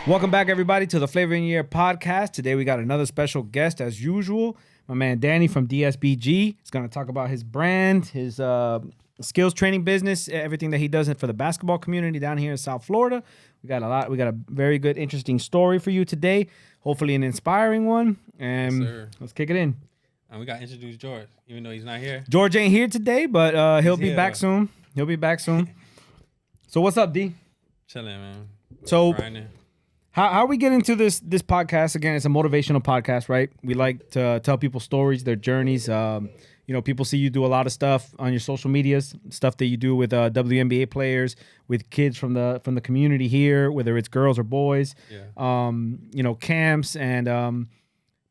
Welcome back, everybody, to the Flavor in Your Ear podcast. Today, we got another special guest, as usual. My man, Danny from DSBG. He's going to talk about his brand, his skills training business, everything that he does for the basketball community down here in South Florida. We got a very good, interesting story for you today. Hopefully an inspiring one. And Yes, sir. Let's kick it in. And we got to introduce George, even though he's not here. George ain't here today, but he'll be back soon. He'll be back soon. So what's up, D? Chilling, man. So Grinding. How we get into this podcast? Again, it's a motivational podcast, right? We like to tell people stories, their journeys. People see you do a lot of stuff on your social medias, stuff that you do with WNBA players, with kids from the community here, whether it's girls or boys. Yeah. Camps and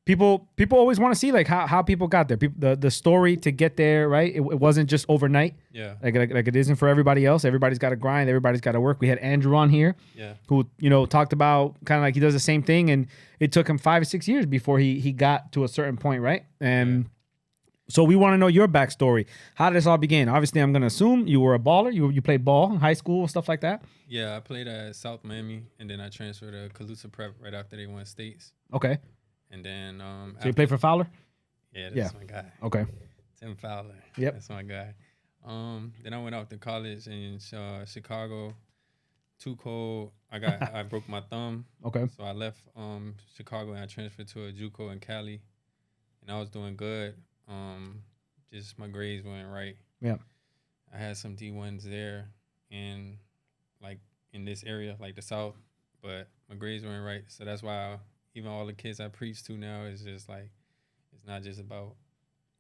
people always want to see like how people got there. The story to get there, right? It wasn't just overnight. Yeah. Like it isn't for everybody else. Everybody's got to grind. Everybody's got to work. We had Andrew on here. Yeah. Who talked about kind of like he does the same thing, and it took him 5 or 6 years before he got to a certain point, right? And so we want to know your backstory. How did this all begin? Obviously, I'm gonna assume you were a baller. You played ball in high school, stuff like that. Yeah, I played at South Miami, and then I transferred to Calusa Prep right after they won states. Okay. And then So you played for Fowler? Yeah, that's my guy. Okay. Tim Fowler. Yep. That's my guy. Then I went off to college in Chicago. Too cold. I broke my thumb. Okay. So I left Chicago and I transferred to a JUCO in Cali, and I was doing good. Just my grades weren't right. Yeah. I had some D1s there and like in this area, like the South, but my grades weren't right. So that's why even all the kids I preach to now is just like, it's not just about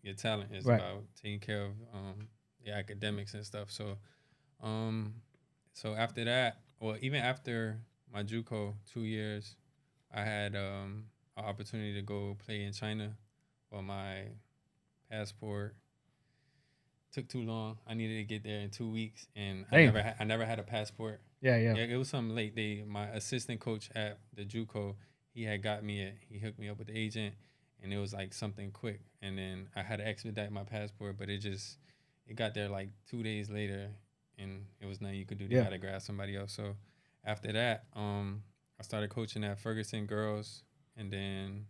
your talent. It's about taking care of your academics and stuff. So, so after that, even after my JUCO 2 years, I had an opportunity to go play in China, but my passport took too long. I needed to get there in 2 weeks, and I never had a passport. Yeah. It was something late. My assistant coach at the JUCO, he hooked me up with the agent, and it was like something quick. And then I had to expedite my passport, but it got there like 2 days later, and it was nothing you could do. They had to grab somebody else. So after that, I started coaching at Ferguson girls, and then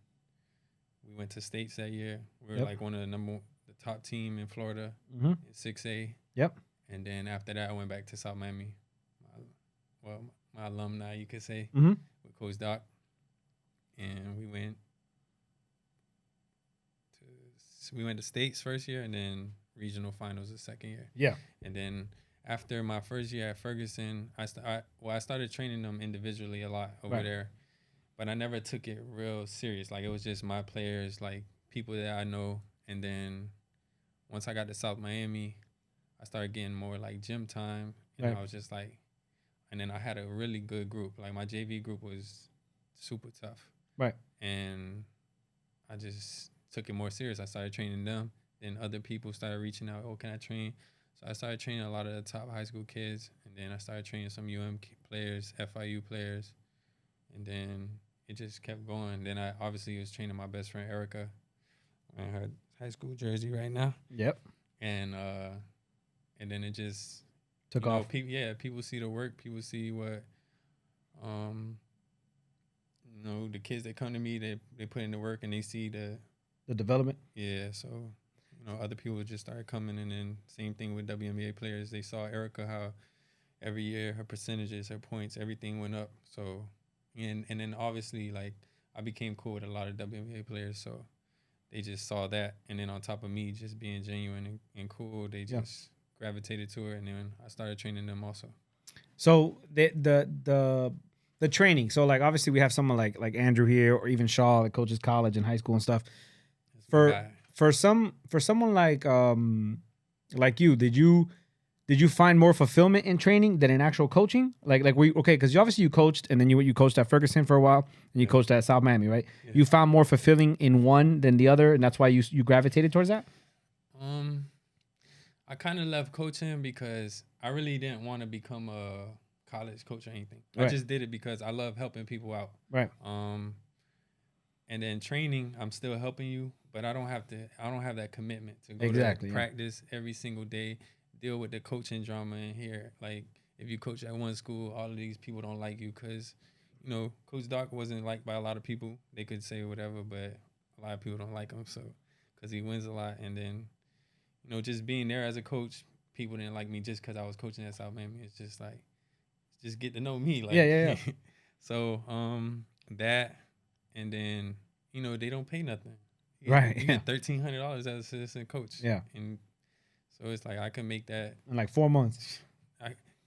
we went to states that year. We were like one of the top team in Florida, in 6A. Yep. And then after that, I went back to South Miami. My alumni, you could say, with Coach Doc. And we went to states first year, and then regional finals the second year. Yeah. And then after my first year at Ferguson, I started training them individually a lot over there, but I never took it real serious. Like it was just my players, like people that I know. And then once I got to South Miami, I started getting more like gym time, and I was just like, and then I had a really good group. Like my JV group was super tough. Right. And I just took it more serious. I started training them. Then other people started reaching out, can I train? So I started training a lot of the top high school kids. And then I started training some players, FIU players. And then it just kept going. Then I obviously was training my best friend, Erica, in her high school jersey right now. Yep. And then it just took off. People see the work. People see what the kids that come to me, they put in the work, and they see the development. Yeah, so other people just started coming, and then same thing with WNBA players. They saw Erica, how every year her percentages, her points, everything went up. So and then obviously like I became cool with a lot of WNBA players, so they just saw that, and then on top of me just being genuine and cool, they just gravitated to her, and then I started training them also. So the training. So like obviously we have someone like Andrew here, or even Shaw that coaches college and high school and stuff. For someone like you, did you find more fulfillment in training than in actual coaching? Because you coached, and then you coached at Ferguson for a while, and you coached at South Miami, right? Yeah. You found more fulfilling in one than the other, and that's why you gravitated towards that? I kind of left coaching because I really didn't want to become a college coach or anything. I just did it because I love helping people out. Right. And then training, I'm still helping you, but I don't have that commitment to go to practice every single day, deal with the coaching drama in here. Like if you coach at one school, all of these people don't like you because Coach Doc wasn't liked by a lot of people. They could say whatever, but a lot of people don't like him. So, because he wins a lot, and then, just being there as a coach, people didn't like me just because I was coaching at South Miami. It's just like, just get to know me, like, yeah. So, that, and then they don't pay nothing. Right. You get $1,300 as an assistant coach. Yeah. And so it's like I can make that in like 4 months.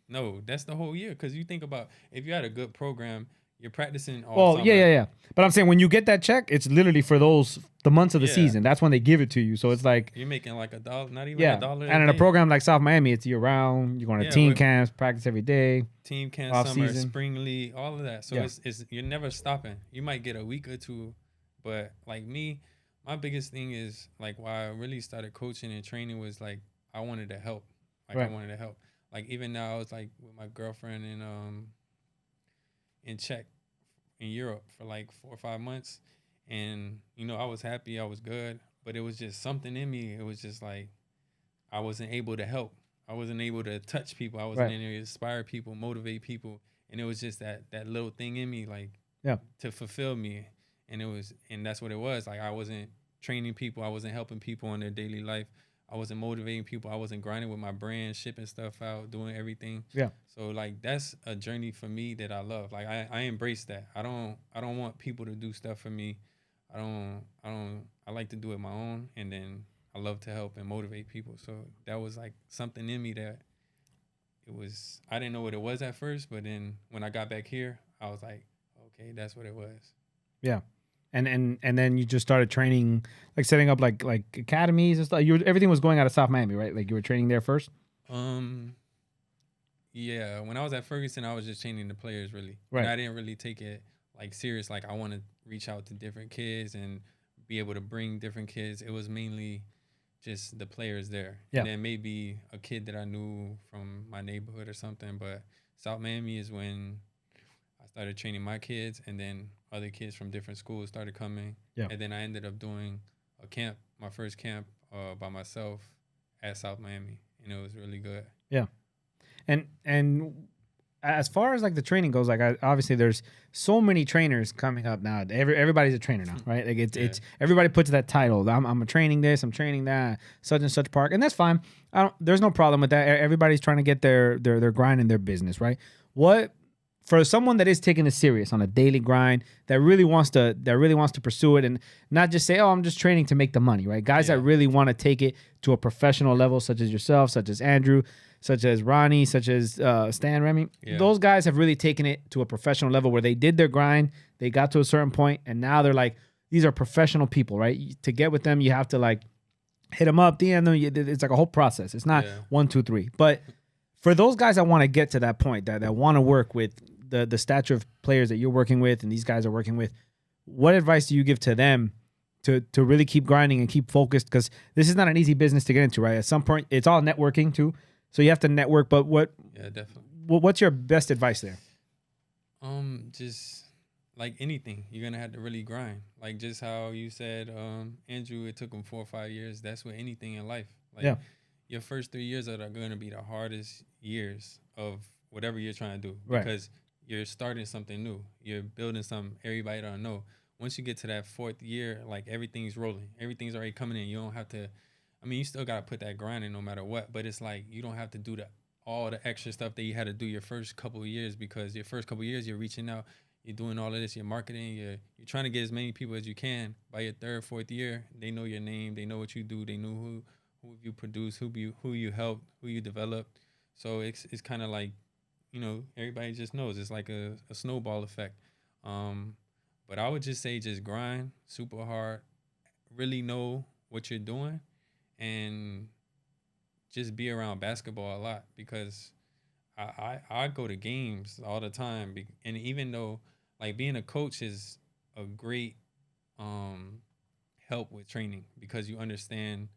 No, that's the whole year. Because you think about if you had a good program, you're practicing all summer. Yeah. But I'm saying when you get that check, it's literally for the months of the season. That's when they give it to you. So it's like you're making like $1, not even $1. And in a program like South Miami, it's year round. You're going to team camps, practice every day. Team camps, summer, spring league, all of that. So it's you're never stopping. You might get a week or two, but like me, my biggest thing is like why I really started coaching and training was like I wanted to help. I wanted to help. Like even now, I was like with my girlfriend in Czech, in Europe for like 4 or 5 months, and I was happy, I was good, but it was just something in me. It was just like I wasn't able to help. I wasn't able to touch people. I wasn't able to inspire people, motivate people, and it was just that little thing in me, like to fulfill me, and that's what it was. Like I wasn't training people, I wasn't helping people in their daily life. I wasn't motivating people. I wasn't grinding with my brand, shipping stuff out, doing everything. Yeah. So like that's a journey for me that I love. Like I embrace that. I don't want people to do stuff for me. I like to do it my own, and then I love to help and motivate people. So that was like something in me that I didn't know what it was at first, but then when I got back here, I was like, okay, that's what it was. Yeah. And then you just started training, like setting up like academies and stuff. Everything was going out of South Miami, right? Like you were training there first. Yeah. When I was at Ferguson, I was just training the players really. Right. And I didn't really take it like serious. Like I want to reach out to different kids and be able to bring different kids. It was mainly just the players there. Yeah. And then maybe a kid that I knew from my neighborhood or something. But South Miami is when I started training my kids, and then other kids from different schools started coming. Yeah. And then I ended up doing a camp, my first camp by myself at South Miami, and it was really good. Yeah. And as far as like the training goes, like obviously there's so many trainers coming up now. Everybody's a trainer now, right? Like it's everybody puts that title. I'm training this, I'm training that, such and such park, and that's fine. There's no problem with that. Everybody's trying to get their grind in their business, right? What for someone that is taking it serious on a daily grind, that really wants to pursue it and not just say, oh, I'm just training to make the money, right? Guys that really want to take it to a professional level, such as yourself, such as Andrew, such as Ronnie, such as Stan Remy. Yeah. Those guys have really taken it to a professional level where they did their grind, they got to a certain point, and now they're like, these are professional people, right? To get with them, you have to like hit them up, DM them. It's like a whole process. It's not 1, 2, 3. But for those guys that want to get to that point, that want to work with the stature of players that you're working with and these guys are working with, what advice do you give to them to really keep grinding and keep focused? Because this is not an easy business to get into, right? At some point, it's all networking too. So you have to network, but definitely. What's your best advice there? Just like anything, you're gonna have to really grind. Like just how you said, Andrew, it took him 4 or 5 years. That's with anything in life. Like your first 3 years are gonna be the hardest years of whatever you're trying to do, because you're starting something new. You're building something everybody don't know. Once you get to that 4th year, like everything's rolling. Everything's already coming in. You don't have to. I mean, you still got to put that grind in no matter what, but it's like you don't have to do all the extra stuff that you had to do your first couple of years, because your first couple of years, you're reaching out, you're doing all of this, you're marketing, you're trying to get as many people as you can. By your 3rd, 4th year, they know your name, they know what you do, they know who you produce, who you helped, who you developed. So it's kind of like, everybody just knows. It's like a snowball effect. But I would just say just grind super hard, really know what you're doing, and just be around basketball a lot, because I go to games all the time. And even though like being a coach is a great help with training, because you understand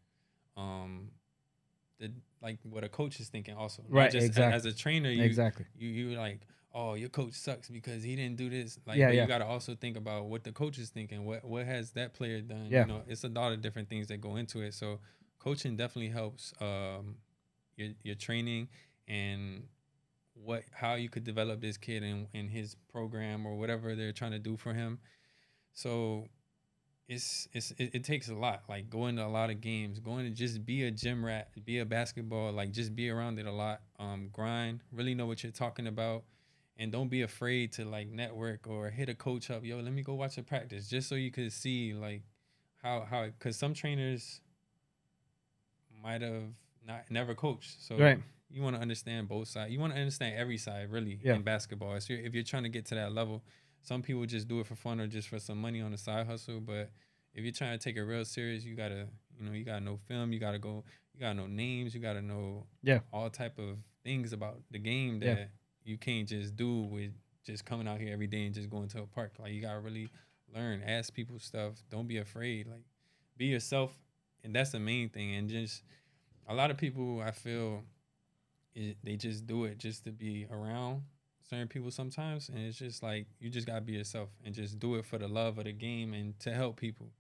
like what a coach is thinking also. Right, just exactly. As a trainer, you like, oh, your coach sucks because he didn't do this. Like, but you got to also think about what the coach is thinking. What has that player done? Yeah. It's a lot of different things that go into it. So coaching definitely helps your training. And how you could develop this kid in his program or whatever they're trying to do for him. So it takes a lot. Like going to a lot of games, going to just be a gym rat, be a basketball, like just be around it a lot. Grind, really know what you're talking about, and don't be afraid to like network or hit a coach up. Yo, let me go watch a practice, just so you could see like how because some trainers might have not never coached. So Right. you want to understand both sides. You want to understand every side really Yeah. in basketball. So if you're trying to get to that level, some people just do it for fun or just for some money on the side hustle. But if you're trying to take it real serious, you gotta you gotta know film. You gotta know names. You gotta know Yeah. all type of things about the game that Yeah. you can't just do with just coming out here every day and just going to a park. Like you gotta really learn, ask people stuff. Don't be afraid. Like be yourself, and that's the main thing. And just a lot of people, I feel, they just do it just to be around certain people sometimes, and it's just like you just gotta be yourself and just do it for the love of the game and to help people.